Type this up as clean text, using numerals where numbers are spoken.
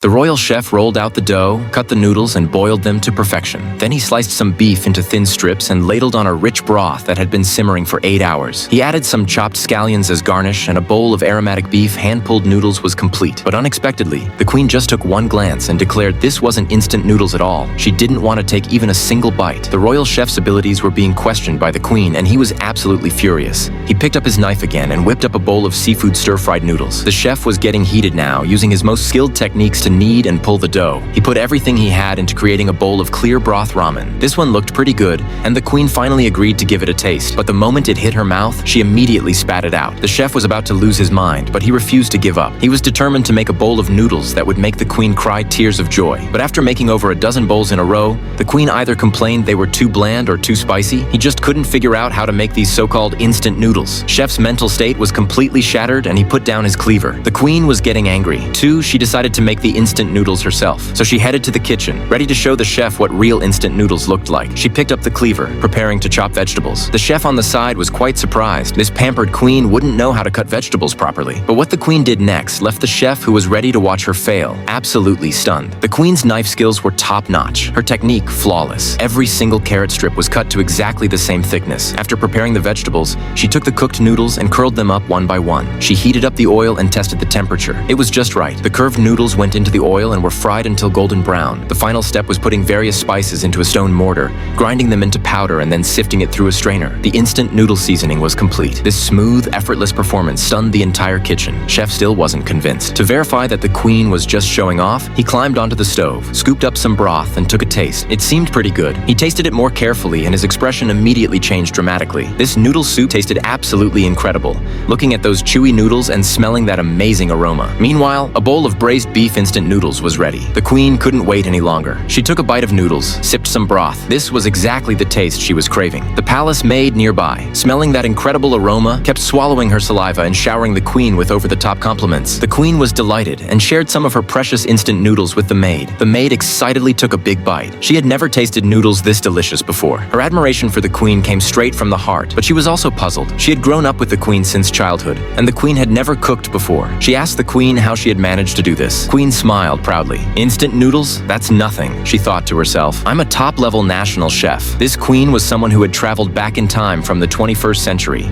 The royal chef rolled out the dough, cut the noodles, and boiled them to perfection. Then he sliced some beef into thin strips and ladled on a rich broth that had been simmering for 8 hours. He added some chopped scallions as garnish, and a bowl of aromatic beef hand-pulled noodles was complete. But unexpectedly, the queen just took one glance and declared this wasn't instant noodles at all. She didn't want to take even a single bite. The royal chef's abilities were being questioned by the queen, and he was absolutely furious. He picked up his knife again and whipped up a bowl of seafood stir-fried noodles. The chef was getting heated now, using his most skilled techniques to knead and pull the dough. He put everything he had into creating a bowl of clear broth ramen. This one looked pretty good, and the queen finally agreed to give it a taste. But the moment it hit her mouth, she immediately spat it out. The chef was about to lose his mind, but he refused to give up. He was determined to make a bowl of noodles that would make the queen cry tears of joy. But after making over a dozen bowls in a row, the queen either complained they were too bland or too spicy. He just couldn't figure out how to make these so-called instant noodles. Chef's mental state was completely shattered, and he put down his cleaver. The queen was getting angry. Too, she decided to make the instant noodles herself. So she headed to the kitchen, ready to show the chef what real instant noodles looked like. She picked up the cleaver, preparing to chop vegetables. The chef on the side was quite surprised. This pampered queen wouldn't know how to cut vegetables properly. But what the queen did next left the chef, who was ready to watch her fail, absolutely stunned. The queen's knife skills were top-notch, her technique flawless. Every single carrot strip was cut to exactly the same thickness. After preparing the vegetables, she took the cooked noodles and curled them up one by one. She heated up the oil and tested the temperature. It was just right. The curved noodles went into the oil and were fried until golden brown. The final step was putting various spices into a stone mortar, grinding them into powder and then sifting it through a strainer. The instant noodle seasoning was complete. This smooth, effortless performance stunned the entire kitchen. Chef still wasn't convinced. To verify that the queen was just showing off, he climbed onto the stove, scooped up some broth, and took a taste. It seemed pretty good. He tasted it more carefully, and his expression immediately changed dramatically. This noodle soup tasted absolutely incredible, looking at those chewy noodles and smelling that amazing aroma. Meanwhile, a bowl of braised beef instant noodles was ready. The queen couldn't wait any longer. She took a bite of noodles, sipped some broth. This was exactly the taste she was craving. The palace maid nearby, smelling that incredible aroma, kept swallowing her saliva and showering the queen with over-the-top compliments. The queen was delighted and shared some of her precious instant noodles with the maid. The maid excitedly took a big bite. She had never tasted noodles this delicious before. Her admiration for the queen came straight from the heart, but she was also puzzled. She had grown up with the queen since childhood, and the queen had never cooked before. She asked the queen how she had managed to do this. Queen smiled proudly. Instant noodles? That's nothing, she thought to herself. I'm a top-level national chef. This queen was someone who had traveled back in time from the 21st century.